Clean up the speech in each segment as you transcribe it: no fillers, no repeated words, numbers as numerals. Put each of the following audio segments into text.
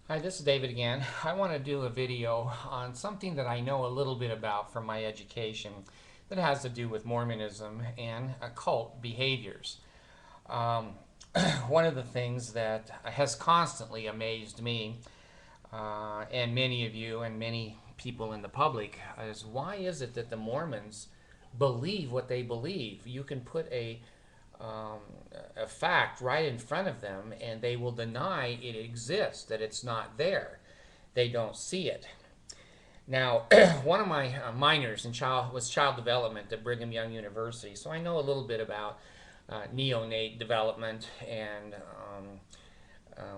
Hi, this is David again. I want to do a video on something that I know a little bit about from my education that has to do with Mormonism and occult behaviors. Um, One of the things that has constantly amazed me and many of you and many people in the public is why is it that the Mormons believe what they believe? You can put um, a fact right in front of them and they will deny it exists, that it's not there. They don't see it. Now, one of my minors in was child development at Brigham Young University, so I know a little bit about neonate development and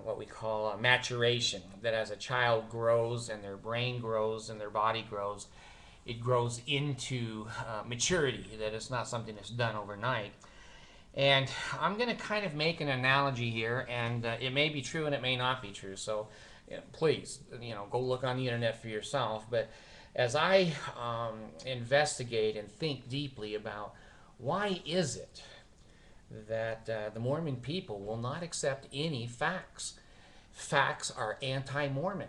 what we call maturation. That as a child grows and their brain grows and their body grows, it grows into maturity. That it's not something that's done overnight. And I'm going to kind of make an analogy here, and it may be true and it may not be true. So please, go look on the internet for yourself. But as I investigate and think deeply about why is it that the Mormon people will not accept any facts, facts are anti-Mormon.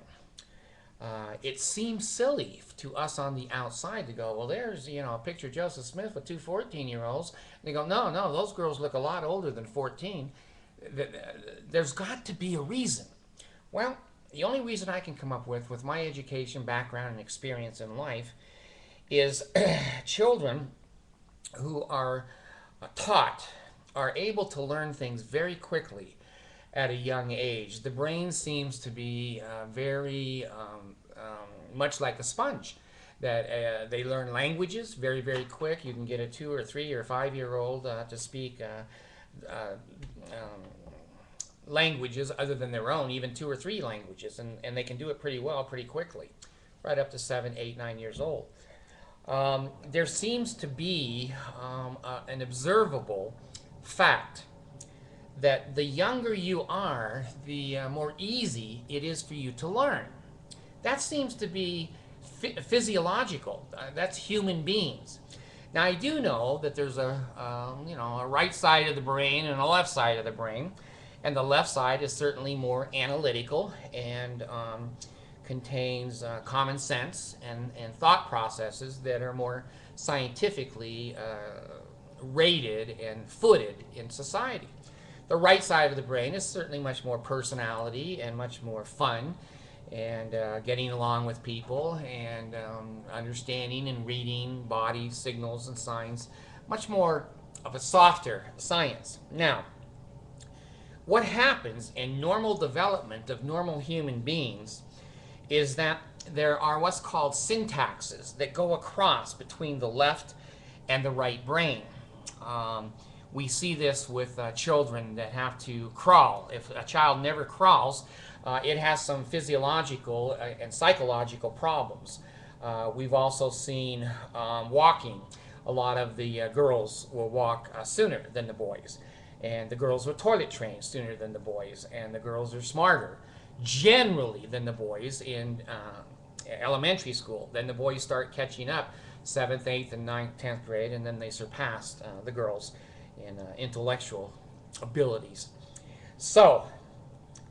It seems silly to us on the outside to go, well, there's, a picture of Joseph Smith with two 14-year-olds. And they go, no, no, those girls look a lot older than 14. There's got to be a reason. Well, the only reason I can come up with my education, background, and experience in life, is children who are taught are able to learn things very quickly at a young age. The brain seems to be very much like a sponge. That they learn languages very, very quick. You can get a 2 or 3 or 5-year-old to speak languages other than their own, even 2 or 3 languages, and they can do it pretty well, pretty quickly, right up to 7, 8, 9 years old. There seems to be an observable fact that the younger you are, the more easy it is for you to learn. That seems to be physiological. That's human beings. Now I do know that there's a right side of the brain and a left side of the brain, and the left side is certainly more analytical and contains common sense and thought processes that are more scientifically rated and footed in society. The right side of the brain is certainly much more personality and much more fun and getting along with people and understanding and reading body signals and signs, much more of a softer science. Now, what happens in normal development of normal human beings is that there are what's called syntaxes that go across between the left and the right brain. We see this with children that have to crawl. If a child never crawls, it has some physiological and psychological problems. We've also seen walking. A lot of the girls will walk sooner than the boys. And the girls are toilet trained sooner than the boys. And the girls are smarter generally than the boys in elementary school. Then the boys start catching up 7th, 8th, and 9th, 10th grade, and then they surpass the girls in intellectual abilities. So,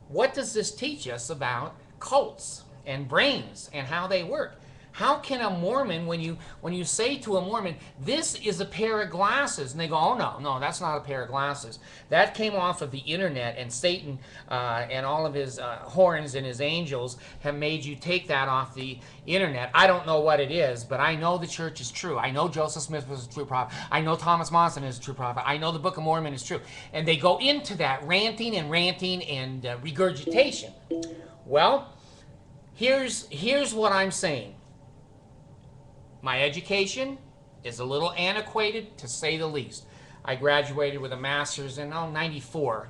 what does this teach us about cults and brains and how they work? How can a Mormon, when you say to a Mormon, this is a pair of glasses, and they go, oh no, no, that's not a pair of glasses. That came off of the internet, and Satan and all of his horns and his angels have made you take that off the internet. I don't know what it is, but I know the church is true. I know Joseph Smith was a true prophet. I know Thomas Monson is a true prophet. I know the Book of Mormon is true. And they go into that ranting and regurgitation. Well, here's what I'm saying. My education is a little antiquated, to say the least. I graduated with a master's in 94.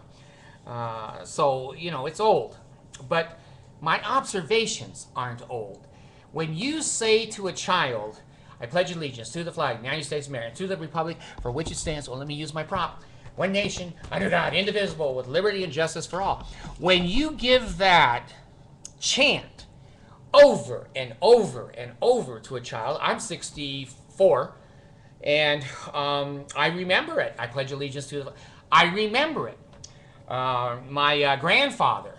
So, it's old. But my observations aren't old. When you say to a child, I pledge allegiance to the flag of the United States of America, to the republic for which it stands, well, let me use my prop, one nation, under God, indivisible, with liberty and justice for all. When you give that chant over and over and over to a child. I'm 64, and I remember it. I pledge allegiance to the. I remember it. My grandfather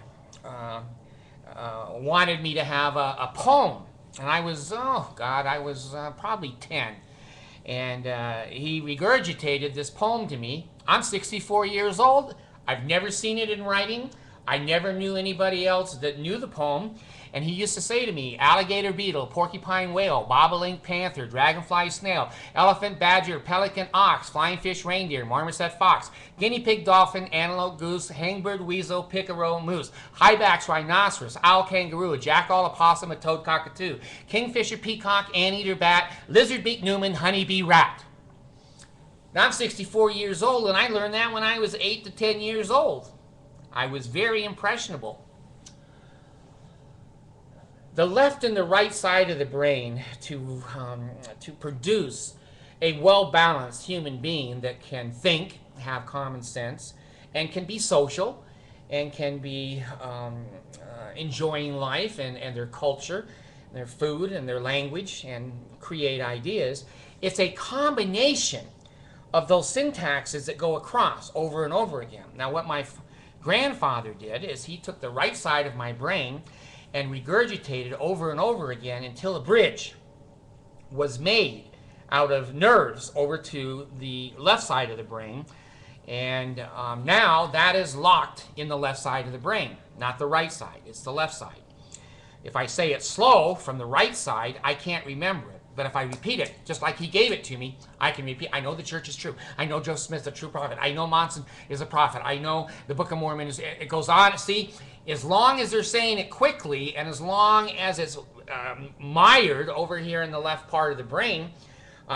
wanted me to have a poem. And I was, oh God, I was probably 10. And he regurgitated this poem to me. I'm 64 years old. I've never seen it in writing. I never knew anybody else that knew the poem. And he used to say to me, alligator beetle, porcupine whale, bobolink panther, dragonfly snail, elephant badger, pelican ox, flying fish reindeer, marmoset fox, guinea pig dolphin, antelope goose, hangbird weasel, pickerel moose, highbacks rhinoceros, owl kangaroo, a jackal opossum, a toad cockatoo, kingfisher peacock, anteater bat, lizard beak Newman, honeybee rat. Now I'm 64 years old and I learned that when I was 8 to 10 years old. I was very impressionable. The left and the right side of the brain to produce a well-balanced human being that can think, have common sense, and can be social, and can be enjoying life and their culture, and their food, and their language, and create ideas. It's a combination of those syntaxes that go across over and over again. Now, what my grandfather did is he took the right side of my brain and regurgitated over and over again until a bridge was made out of nerves over to the left side of the brain. And now that is locked in the left side of the brain, not the right side. It's the left side. If I say it slow from the right side, I can't remember it. But if I repeat it, just like he gave it to me, I can repeat. I know the church is true. I know Joseph Smith's a true prophet. I know Monson is a prophet. I know the Book of Mormon is, it goes on. See, as long as they're saying it quickly and as long as it's mired over here in the left part of the brain,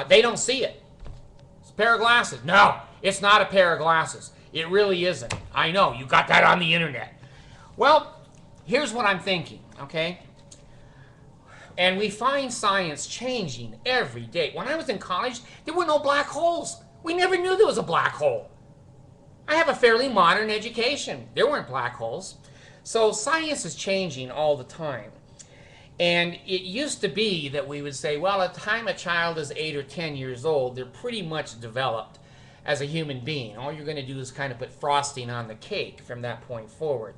they don't see it. It's a pair of glasses. No, it's not a pair of glasses. It really isn't. I know, you got that on the internet. Well, here's what I'm thinking, okay? And we find science changing every day. When I was in college, there were no black holes. We never knew there was a black hole. I have a fairly modern education. There weren't black holes. So science is changing all the time. And it used to be that we would say, well, at the time a child is 8 or 10 years old, they're pretty much developed as a human being. All you're going to do is kind of put frosting on the cake from that point forward.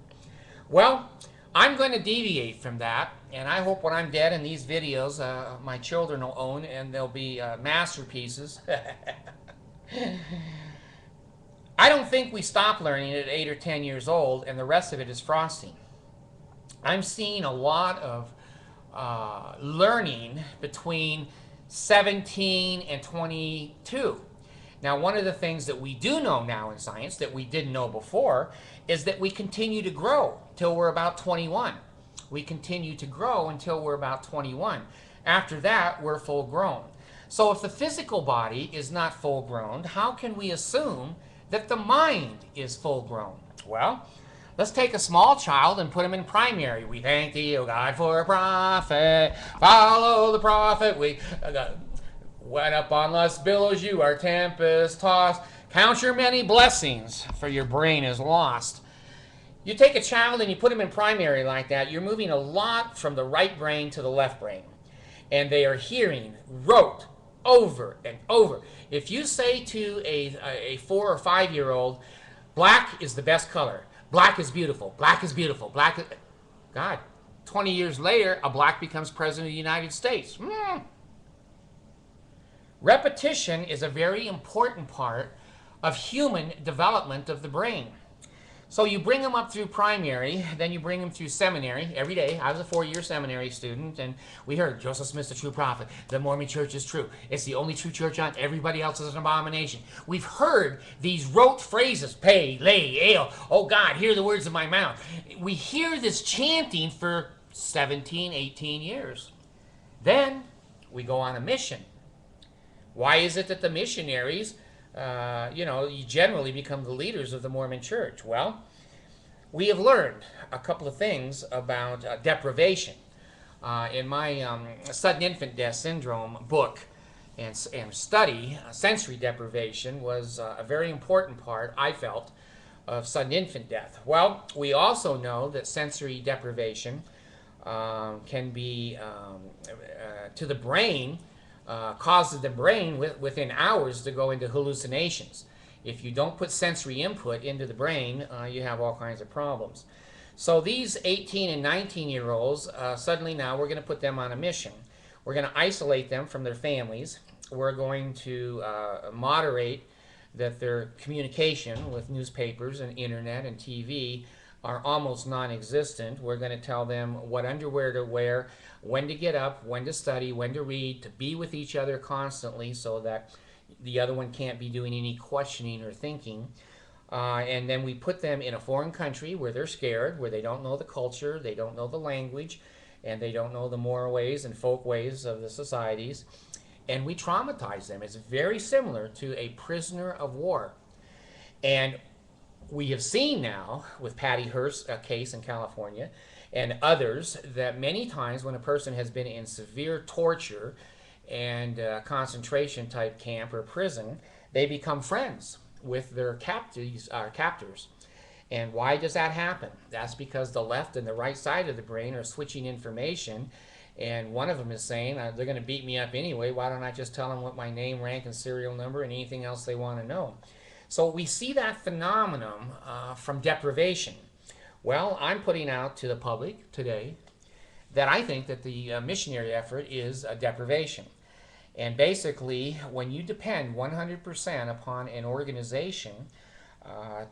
Well, I'm going to deviate from that, and I hope when I'm dead and these videos my children will own, and they'll be masterpieces. I don't think we stop learning at 8 or 10 years old, and the rest of it is frosting. I'm seeing a lot of learning between 17 and 22. Now, one of the things that we do know now in science that we didn't know before is that we continue to grow till we're about 21. We continue to grow until we're about 21. After that, we're full grown. So if the physical body is not full grown, how can we assume that the mind is full grown? Well, let's take a small child and put him in primary. We thank thee, O God, for a prophet. Follow the prophet. We went up on lust billows, you are tempest tossed. Count your many blessings, for your brain is lost. You take a child and you put him in primary like that, you're moving a lot from the right brain to the left brain. And they are hearing rote over and over. If you say to a 4 or 5 year old, black is the best color. Black is beautiful. Black is beautiful. Black is... God, 20 years later, a black becomes president of the United States. Repetition is a very important part of human development of the brain. So you bring them up through primary, then you bring them through seminary every day. I was a 4-year seminary student, and we heard Joseph Smith's a true prophet. The Mormon church is true. It's the only true church on. Everybody else is an abomination. We've heard these rote phrases, pay, lay, ale. Oh God, hear the words of my mouth. We hear this chanting for 17, 18 years. Then we go on a mission. Why is it that the missionaries, you generally become the leaders of the Mormon church? Well, we have learned a couple of things about deprivation. In my sudden infant death syndrome book and study, sensory deprivation was a very important part, I felt, of sudden infant death. Well, we also know that sensory deprivation can be to the brain, causes the brain within hours to go into hallucinations. If you don't put sensory input into the brain, you have all kinds of problems. So these 18 and 19-year-olds, suddenly now we're going to put them on a mission. We're going to isolate them from their families. We're going to moderate that their communication with newspapers and internet and TV are almost non-existent. We're going to tell them what underwear to wear, when to get up, when to study, when to read, to be with each other constantly so that the other one can't be doing any questioning or thinking. And then we put them in a foreign country where they're scared, where they don't know the culture, they don't know the language, and they don't know the moral ways and folk ways of the societies. And we traumatize them. It's very similar to a prisoner of war. And we have seen now with Patty Hearst's case in California and others that many times when a person has been in severe torture and concentration type camp or prison, they become friends with their captors. And why does that happen? That's because the left and the right side of the brain are switching information, and one of them is saying, they're going to beat me up anyway, why don't I just tell them what my name, rank, and serial number and anything else they want to know? So we see that phenomenon from deprivation. Well, I'm putting out to the public today that I think that the missionary effort is a deprivation. And basically, when you depend 100% upon an organization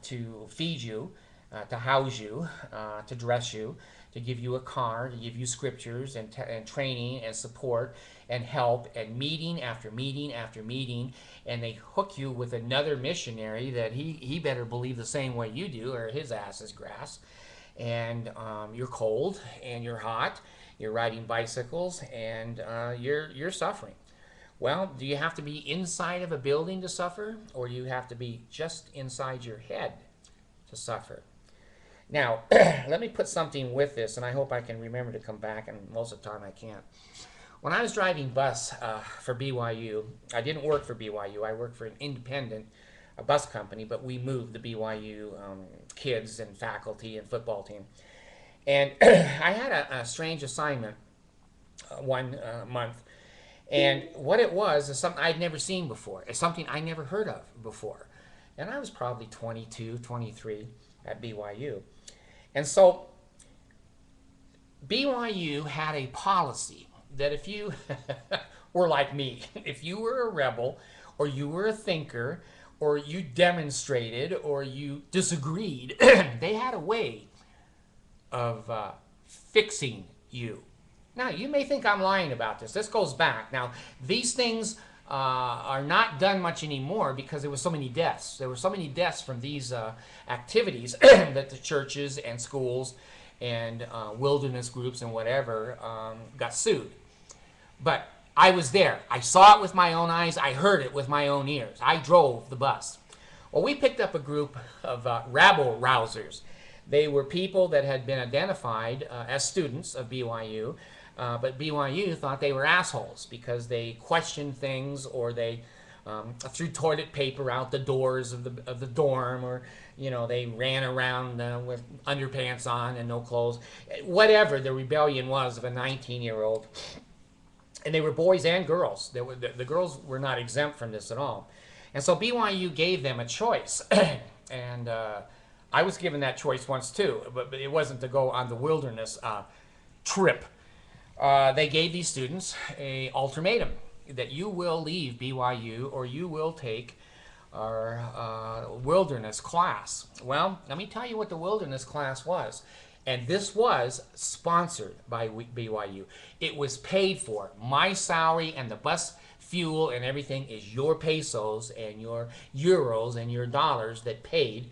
to feed you, to house you, to dress you, to give you a car, to give you scriptures and training and support and help and meeting after meeting after meeting, and they hook you with another missionary that he better believe the same way you do or his ass is grass, and you're cold and you're hot, you're riding bicycles, and you're suffering. Well, do you have to be inside of a building to suffer, or you have to be just inside your head to suffer? Now, let me put something with this, and I hope I can remember to come back, and most of the time I can't. When I was driving bus for BYU, I didn't work for BYU. I worked for an independent bus company, but we moved the BYU kids and faculty and football team. And I had a strange assignment one month. And what it was is something I'd never seen before. It's something I never heard of before. And I was probably 22, 23 at BYU. And so BYU had a policy that if you were like me, if you were a rebel or you were a thinker or you demonstrated or you disagreed, they had a way of fixing you. Now, you may think I'm lying about this. This goes back. Now, these things are not done much anymore because there were so many deaths. There were so many deaths from these activities that the churches and schools and wilderness groups and whatever got sued. But I was there. I saw it with my own eyes. I heard it with my own ears. I drove the bus. Well, we picked up a group of rabble-rousers. They were people that had been identified as students of BYU, but BYU thought they were assholes because they questioned things, or they threw toilet paper out the doors of the dorm, or they ran around with underpants on and no clothes. Whatever the rebellion was of a 19-year-old, and they were boys and girls. The girls were not exempt from this at all, and so BYU gave them a choice, and I was given that choice once too, but it wasn't to go on the wilderness trip. They gave these students an ultimatum that you will leave BYU or you will take our wilderness class. Well, let me tell you what the wilderness class was. And this was sponsored by BYU. It was paid for. My salary and the bus fuel and everything is your pesos and your euros and your dollars that paid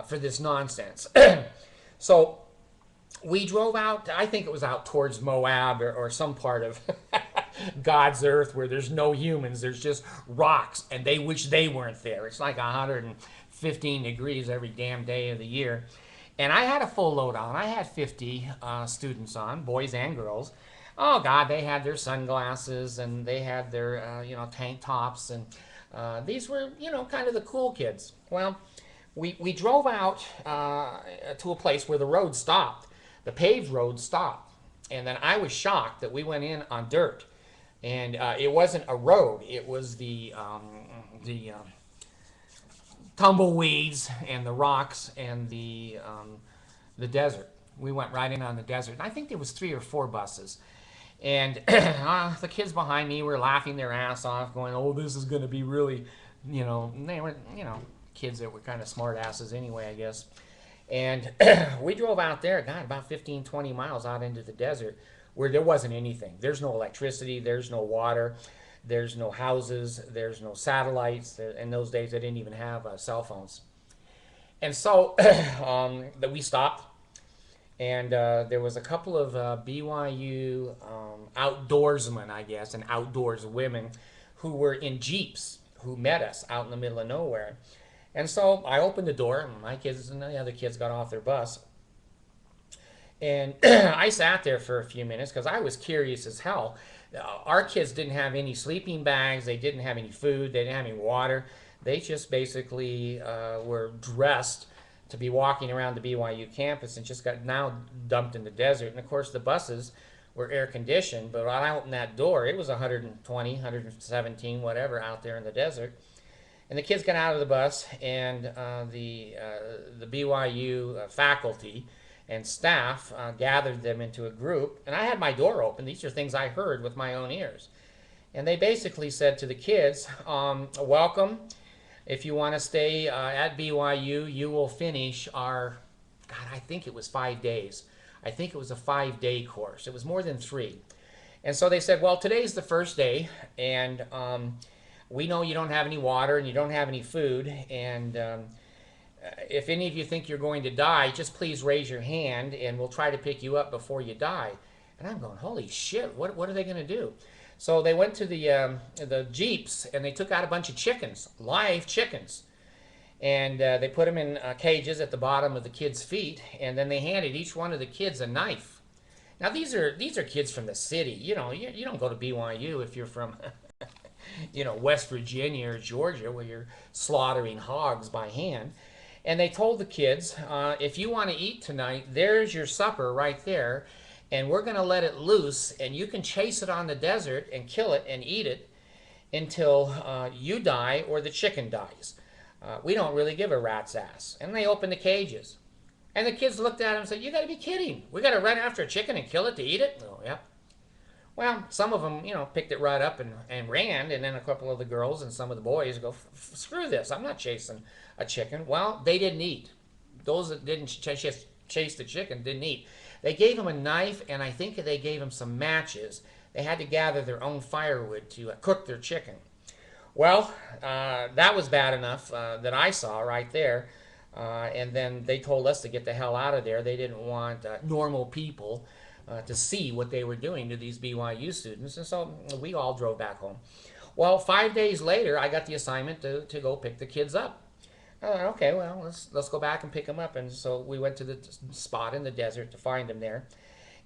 for this nonsense. So we drove out, I think it was out towards Moab or some part of God's earth where there's no humans, there's just rocks, and they wish they weren't there. It's like 115 degrees every damn day of the year. And I had a full load on. I had 50 students on, boys and girls. Oh God, they had their sunglasses and they had their tank tops, and these were kind of the cool kids. Well, we drove out to a place where the road stopped. The paved road stopped. And then I was shocked that we went in on dirt. And it wasn't a road. It was the tumbleweeds and the rocks and the desert. we went riding on the desert. And I think there was 3 or 4 buses. And the kids behind me were laughing their ass off, going, "Oh, this is going to be really," they were, kids that were kind of smart asses anyway, I guess. And we drove out there, God, about 15, 20 miles out into the desert where there wasn't anything. There's no electricity, there's no water, there's no houses, there's no satellites. In those days, they didn't even have cell phones. And so that we stopped, and there was a couple of BYU outdoorsmen, I guess, and outdoors women who were in Jeeps who met us out in the middle of nowhere. And so I opened the door, and my kids and the other kids got off their bus. And I sat there for a few minutes because I was curious as hell. Our kids didn't have any sleeping bags. They didn't have any food. They didn't have any water. They just basically were dressed to be walking around the BYU campus and just got now dumped in the desert. And of course, the buses were air conditioned, but when I opened that door, it was 120, 117, whatever, out there in the desert. And the kids got out of the bus, and the BYU faculty and staff gathered them into a group. And I had my door open. These are things I heard with my own ears. And they basically said to the kids, welcome. If you want to stay at BYU, you will finish our, God, I think it was 5 days. I think it was a 5-day course. It was more than 3. And so they said, well, today's the first day, and we know you don't have any water and you don't have any food, and if any of you think you're going to die, just please raise your hand and we'll try to pick you up before you die. And I'm going, holy shit, what are they going to do? So they went to the Jeeps and they took out a bunch of chickens, live chickens. And they put them in cages at the bottom of the kids' feet, and then they handed each one of the kids a knife. Now these are kids from the city. You don't go to BYU if you're from West Virginia or Georgia where you're slaughtering hogs by hand. And they told the kids, if you want to eat tonight, there's your supper right there, and we're going to let it loose, and you can chase it on the desert and kill it and eat it until you die or the chicken dies. We don't really give a rat's ass. And they opened the cages. And the kids looked at him and said, you got to be kidding. We got to run after a chicken and kill it to eat it? Oh, yeah. Well, some of them, picked it right up and ran, and then a couple of the girls and some of the boys go, screw this, I'm not chasing a chicken. Well, they didn't eat. Those that didn't chase the chicken didn't eat. They gave them a knife, and I think they gave them some matches. They had to gather their own firewood to cook their chicken. Well, that was bad enough that I saw right there. And then they told us to get the hell out of there. They didn't want normal people to see what they were doing to these BYU students. And so we all drove back home. Well, 5 days later, I got the assignment to go pick the kids up. Okay, well, let's go back and pick them up. And so we went to the spot in the desert to find them there.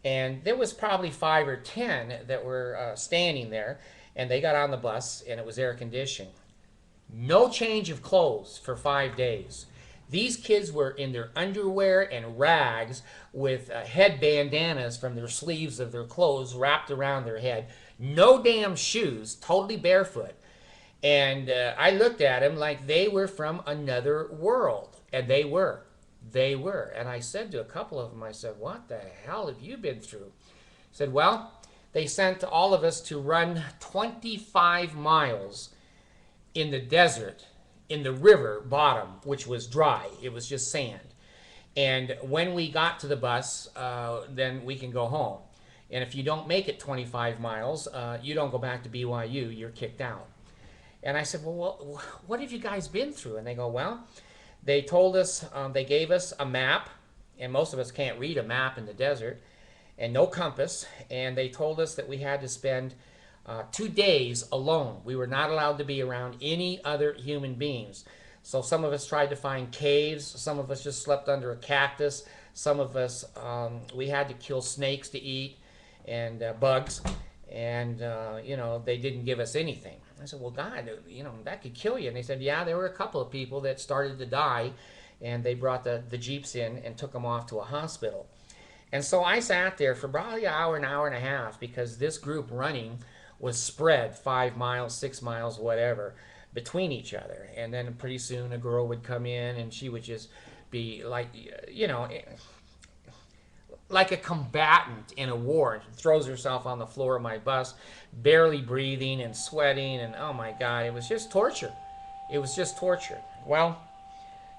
And there was probably 5 or 10 that were standing there. And they got on the bus, and it was air conditioned. No change of clothes for 5 days. These kids were in their underwear and rags with head bandanas from their sleeves of their clothes wrapped around their head. No damn shoes, totally barefoot. And I looked at them like they were from another world. And they were. They were. And I said to a couple of them, I said, what the hell have you been through? I said, well, they sent all of us to run 25 miles in the desert, in the river bottom, which was dry. It was just sand. And when we got to the bus, then we can go home. And if you don't make it 25 miles, you don't go back to BYU. You're kicked out. And I said, well, what have you guys been through? And they go, well, they told us, they gave us a map, and most of us can't read a map in the desert, and no compass. And they told us that we had to spend 2 days alone. We were not allowed to be around any other human beings. So some of us tried to find caves. Some of us just slept under a cactus. Some of us, we had to kill snakes to eat and bugs. And, they didn't give us anything. I said, well, God, that could kill you. And they said, yeah, there were a couple of people that started to die. And they brought the Jeeps in and took them off to a hospital. And so I sat there for probably an hour and a half, because this group running was spread 5 miles, 6 miles, whatever, between each other. And then pretty soon a girl would come in and she would just be like, like a combatant in a war, and throws herself on the floor of my bus, barely breathing and sweating, and oh my God, it was just torture. It was just torture. Well,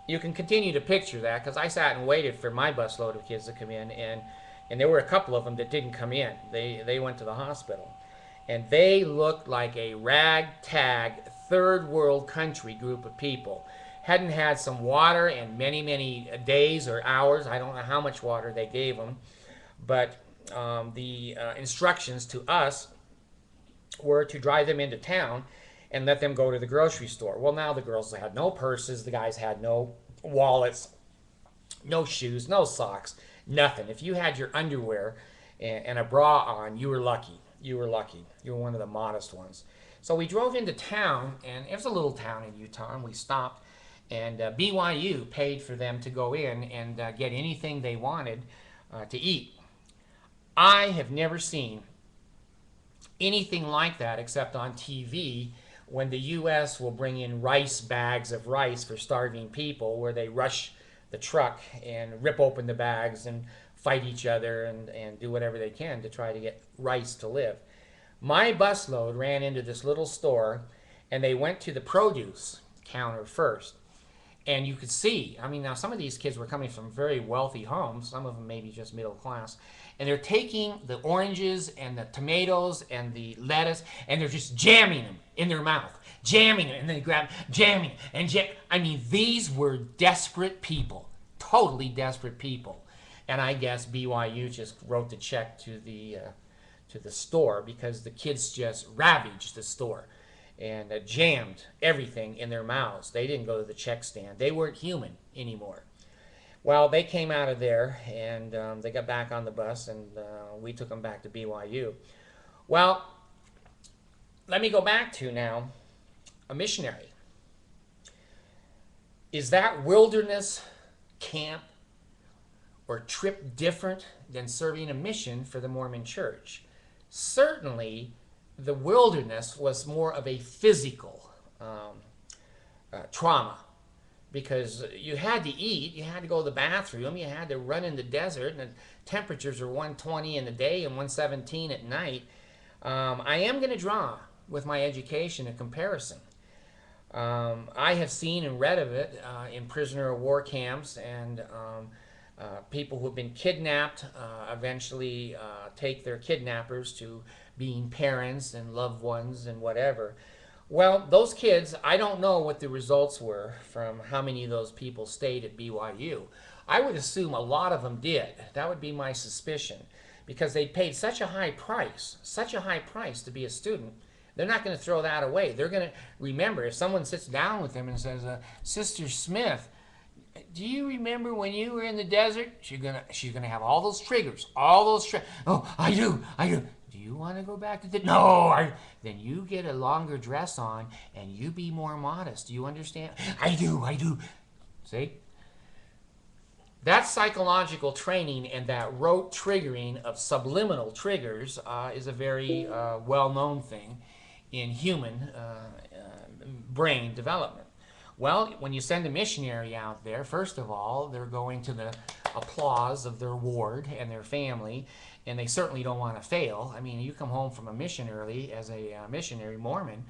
you can continue to picture that because I sat and waited for my busload of kids to come in, and there were a couple of them that didn't come in. They went to the hospital, and they looked like a ragtag third world country group of people. Hadn't had some water in many days or hours. I don't know how much water they gave them, but the instructions to us were to drive them into town and let them go to the grocery store. Well, now the girls had no purses, the guys had no wallets, no shoes, no socks, nothing. If you had your underwear and a bra on, you were lucky. You were lucky. You were one of the modest ones. So we drove into town, and it was a little town in Utah, and we stopped, and BYU paid for them to go in and get anything they wanted to eat. I have never seen anything like that except on TV when the U.S. will bring in bags of rice for starving people, where they rush the truck and rip open the bags and fight each other and do whatever they can to try to get rice to live. My busload ran into this little store, and they went to the produce counter first. And you could see, I mean, now some of these kids were coming from very wealthy homes, some of them maybe just middle class, and they're taking the oranges and the tomatoes and the lettuce, and they're just jamming them in their mouth, jamming them, and then they grab, jamming, and I mean, these were desperate people, totally desperate people. And I guess BYU just wrote the check to the store because the kids just ravaged the store and jammed everything in their mouths. They didn't go to the check stand. They weren't human anymore. Well, they came out of there, and they got back on the bus, and we took them back to BYU. Well, let me go back to now a missionary. Is that wilderness camp or trip different than serving a mission for the Mormon Church? Certainly, the wilderness was more of a physical trauma, because you had to eat, you had to go to the bathroom, you had to run in the desert, and the temperatures are 120 in the day and 117 at night. I am going to draw with my education a comparison. I have seen and read of it in prisoner of war camps, and people who have been kidnapped eventually take their kidnappers to being parents and loved ones and whatever. Well, those kids, I don't know what the results were from how many of those people stayed at BYU. I would assume a lot of them did. That would be my suspicion, because they paid such a high price to be a student. They're not going to throw that away. They're going to remember. If someone sits down with them and says, Sister Smith, do you remember when you were in the desert? She's gonna have all those triggers, oh, I do. Do you want to go back to the? No. Then you get a longer dress on and you be more modest. Do you understand? I do. See? That psychological training and that rote triggering of subliminal triggers is a very well-known thing in human brain development. Well, when you send a missionary out there, first of all, they're going to the applause of their ward and their family, and they certainly don't want to fail. I mean, you come home from a mission early as a missionary Mormon,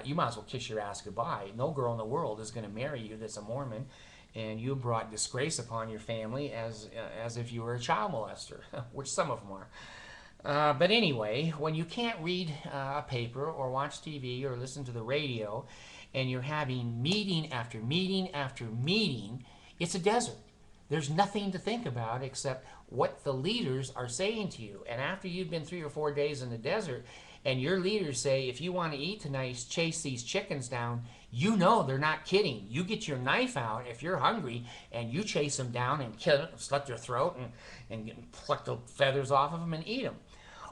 you might as well kiss your ass goodbye. No girl in the world is going to marry you that's a Mormon, and you brought disgrace upon your family as if you were a child molester, which some of them are. But anyway, when you can't read a paper or watch TV or listen to the radio, and you're having meeting after meeting after meeting, it's a desert. There's nothing to think about except what the leaders are saying to you. And after you've been 3 or 4 days in the desert, and your leaders say, if you want to eat tonight, chase these chickens down, you know they're not kidding. You get your knife out if you're hungry, and you chase them down and kill them, slit their throat, and pluck the feathers off of them and eat them.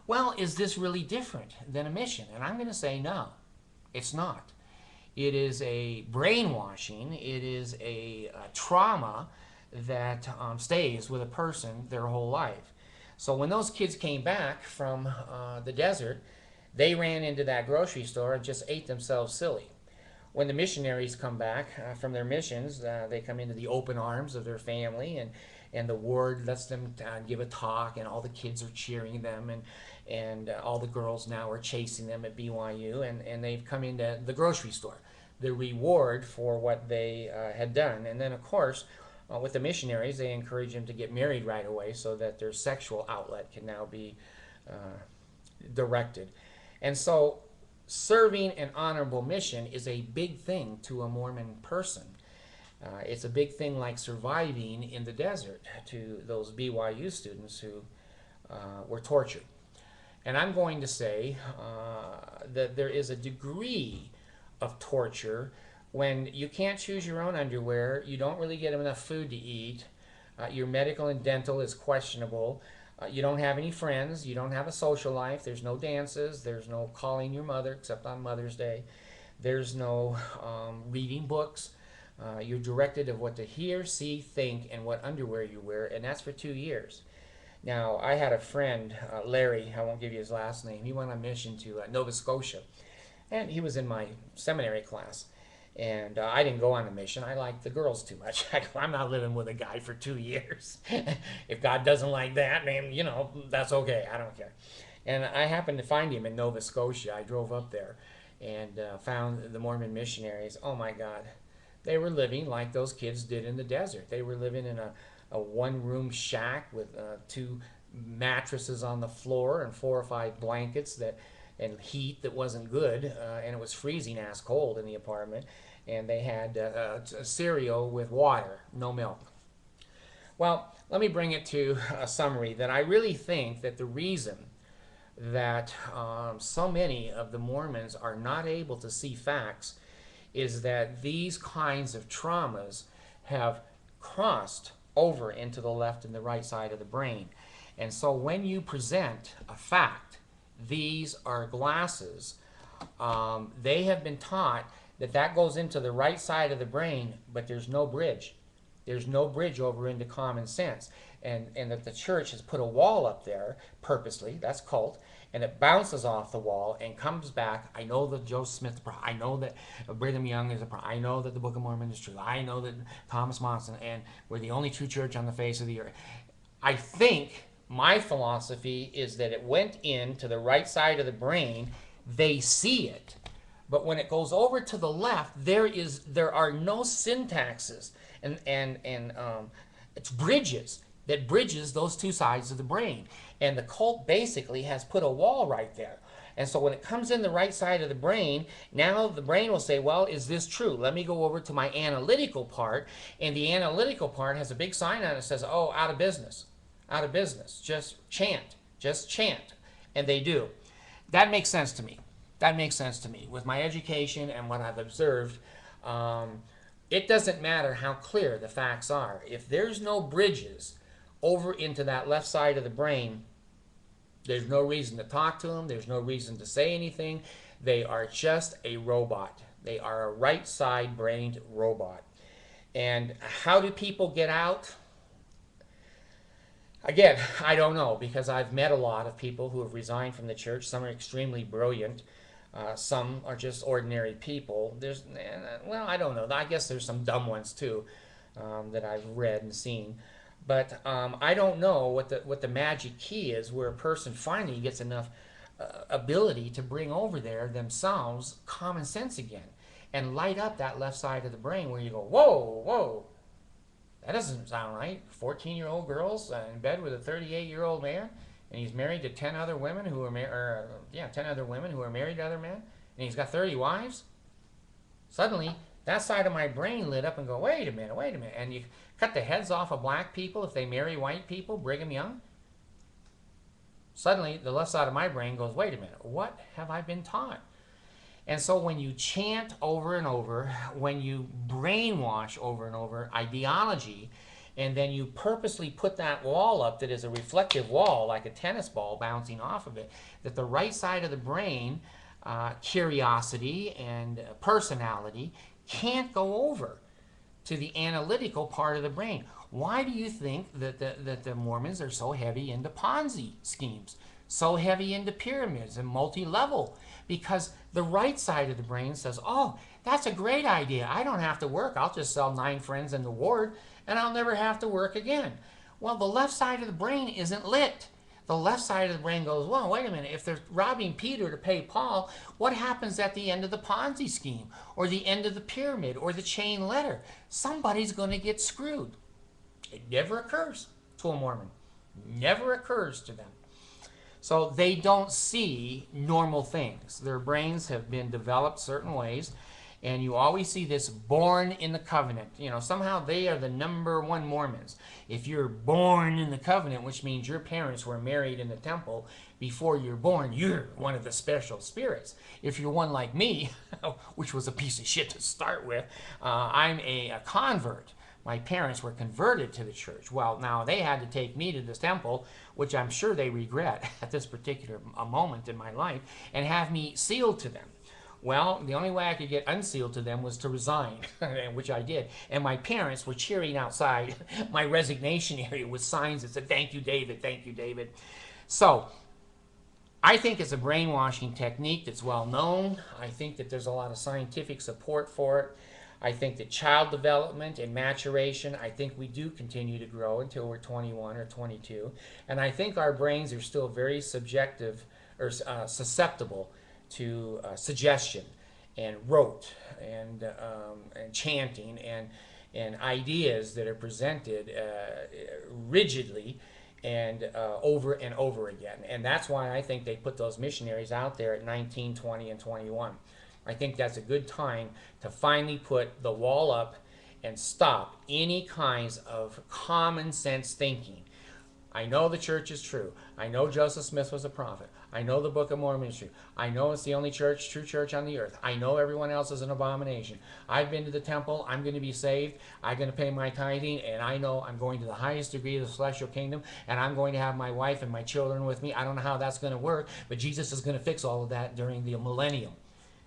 Well, is this really different than a mission? And I'm going to say no, it's not. It is a brainwashing. It is a trauma that stays with a person their whole life. So when those kids came back from the desert, they ran into that grocery store and just ate themselves silly. When the missionaries come back from their missions, they come into the open arms of their family, and and the ward lets them give a talk, and all the kids are cheering them, and all the girls now are chasing them at BYU, and they've come into the grocery store, the reward for what they had done. And then, of course, with the missionaries, they encourage them to get married right away so that their sexual outlet can now be directed. And so serving an honorable mission is a big thing to a Mormon person. It's a big thing like surviving in the desert to those BYU students who were tortured. And I'm going to say that there is a degree of torture when you can't choose your own underwear, you don't really get enough food to eat, your medical and dental is questionable, you don't have any friends, you don't have a social life, there's no dances, there's no calling your mother except on Mother's Day, there's no reading books, you're directed of what to hear, see, think, and what underwear you wear, and that's for 2 years. Now, I had a friend, Larry, I won't give you his last name, he went on mission to Nova Scotia, and he was in my seminary class. And I didn't go on a mission. I liked the girls too much. I'm not living with a guy for 2 years. If God doesn't like that, then, you know, that's okay. I don't care. And I happened to find him in Nova Scotia. I drove up there and found the Mormon missionaries. Oh, my God. They were living like those kids did in the desert. They were living in a one-room shack with 2 mattresses on the floor and 4 or 5 blankets and heat that wasn't good, and it was freezing ass cold in the apartment, and they had cereal with water, no milk. Well, let me bring it to a summary that I really think that the reason that so many of the Mormons are not able to see facts is that these kinds of traumas have crossed over into the left and the right side of the brain. And so when you present a fact, these are glasses, they have been taught that goes into the right side of the brain, but there's no bridge. There's no bridge over into common sense. And that the church has put a wall up there purposely, that's cult, and it bounces off the wall and comes back. I know that Joseph Smith, I know that Brigham Young is I know that the Book of Mormon is true. I know that Thomas Monson, and we're the only true church on the face of the earth. I think my philosophy is that it went into the right side of the brain, they see it. But when it goes over to the left, there are no syntaxes and it's bridges that bridges those 2 sides of the brain. And the cult basically has put a wall right there. And so when it comes in the right side of the brain, now the brain will say, well, is this true? Let me go over to my analytical part. And the analytical part has a big sign on it that says, oh, out of business. Out of business. Just chant. Just chant. And they do. That makes sense to me. That makes sense to me. With my education and what I've observed, it doesn't matter how clear the facts are. If there's no bridges over into that left side of the brain, there's no reason to talk to them. There's no reason to say anything. They are just a robot. They are a right side brained robot. And how do people get out? Again, I don't know, because I've met a lot of people who have resigned from the church. Some are extremely brilliant. Some are just ordinary people. Well, I don't know. I guess there's some dumb ones too that I've read and seen. But I don't know what the magic key is where a person finally gets enough ability to bring over there themselves common sense again and light up that left side of the brain where you go, whoa, whoa, that doesn't sound right. 14-year-old girls in bed with a 38-year-old man, and he's married to 10 other women who are 10 other women who are married to other men, and he's got 30 wives. Suddenly, that side of my brain lit up and go, wait a minute, and you cut the heads off of black people if they marry white people, Brigham Young. Suddenly, the left side of my brain goes, wait a minute, what have I been taught? And so when you chant over and over, when you brainwash over and over ideology, and then you purposely put that wall up that is a reflective wall, like a tennis ball bouncing off of it, that the right side of the brain, curiosity and personality, can't go over to the analytical part of the brain. Why do you think that the Mormons are so heavy into Ponzi schemes, so heavy into pyramids and multi-level? Because the right side of the brain says, oh, that's a great idea. I don't have to work. I'll just sell 9 friends in the ward and I'll never have to work again. Well, the left side of the brain isn't lit. The left side of the brain goes, well, wait a minute, if they're robbing Peter to pay Paul, what happens at the end of the Ponzi scheme or the end of the pyramid or the chain letter? Somebody's going to get screwed. It never occurs to a Mormon. Never occurs to them. So they don't see normal things. Their brains have been developed certain ways, and you always see this born in the covenant. You know, somehow they are the number one Mormons. If you're born in the covenant, which means your parents were married in the temple before you're born, you're one of the special spirits. If you're one like me, which was a piece of shit to start with, I'm a convert. My parents were converted to the church. Well, now they had to take me to this temple, which I'm sure they regret at this particular moment in my life, and have me sealed to them. Well, the only way I could get unsealed to them was to resign, which I did. And my parents were cheering outside my resignation area with signs that said, "Thank you, David, thank you, David." So I think it's a brainwashing technique that's well known. I think that there's a lot of scientific support for it. I think that child development and maturation, I think we do continue to grow until we're 21 or 22. And I think our brains are still very subjective or susceptible to suggestion and rote and chanting and ideas that are presented rigidly and over again. And that's why I think they put those missionaries out there at 19, 20, and 21. I think that's a good time to finally put the wall up and stop any kinds of common sense thinking. I know the church is true. I know Joseph Smith was a prophet. I know the Book of Mormon is true. I know it's the only church, true church on the earth. I know everyone else is an abomination. I've been to the temple. I'm going to be saved. I'm going to pay my tithing, and I know I'm going to the highest degree of the celestial kingdom, and I'm going to have my wife and my children with me. I don't know how that's going to work, but Jesus is going to fix all of that during the millennium.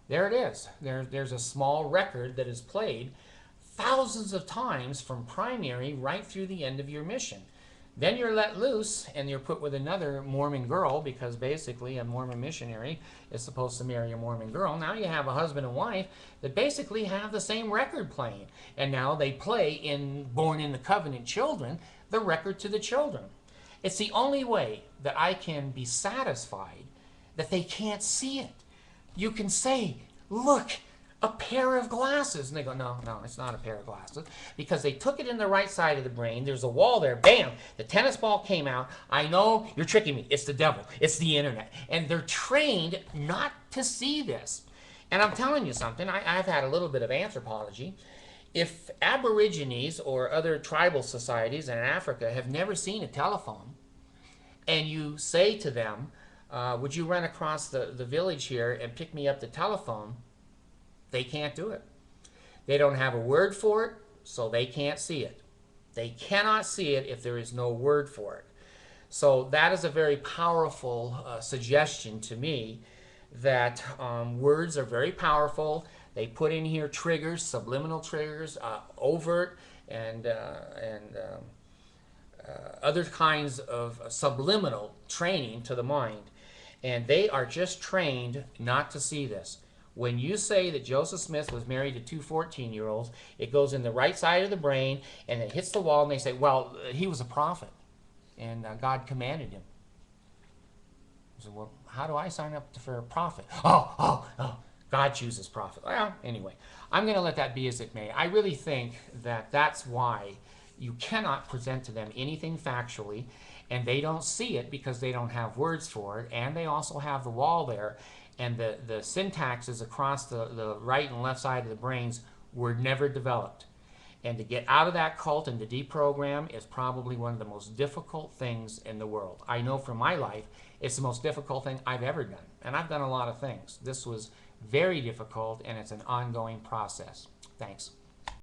There it is. There's a small record that is played thousands of times from primary right through the end of your mission. Then you're let loose and you're put with another Mormon girl, because basically a Mormon missionary is supposed to marry a Mormon girl. Now you have a husband and wife that basically have the same record playing. And now they play in Born in the Covenant children, the record to the children. It's the only way that I can be satisfied that they can't see it. You can say, look, a pair of glasses. And they go, no, it's not a pair of glasses. Because they took it in the right side of the brain. There's a wall there. Bam! The tennis ball came out. I know you're tricking me. It's the devil. It's the internet. And they're trained not to see this. And I'm telling you something. I've had a little bit of anthropology. If Aborigines or other tribal societies in Africa have never seen a telephone, and you say to them, would you run across the village here and pick me up the telephone? They can't do it. They don't have a word for it, so they can't see it. They cannot see it if there is no word for it. So that is a very powerful suggestion to me, that words are very powerful. They put in here triggers, subliminal triggers, overt, and other kinds of subliminal training to the mind. And they are just trained not to see this. When you say that Joseph Smith was married to two 14-year-olds, it goes in the right side of the brain, and it hits the wall, and they say, well, he was a prophet, and God commanded him. So, well, how do I sign up for a prophet? Oh, God chooses prophet. Well, anyway, I'm going to let that be as it may. I really think that that's why you cannot present to them anything factually, and they don't see it because they don't have words for it, and they also have the wall there, and the syntaxes across the right and left side of the brains were never developed. And to get out of that cult and to deprogram is probably one of the most difficult things in the world. I know from my life, it's the most difficult thing I've ever done. And I've done a lot of things. This was very difficult, and it's an ongoing process. Thanks.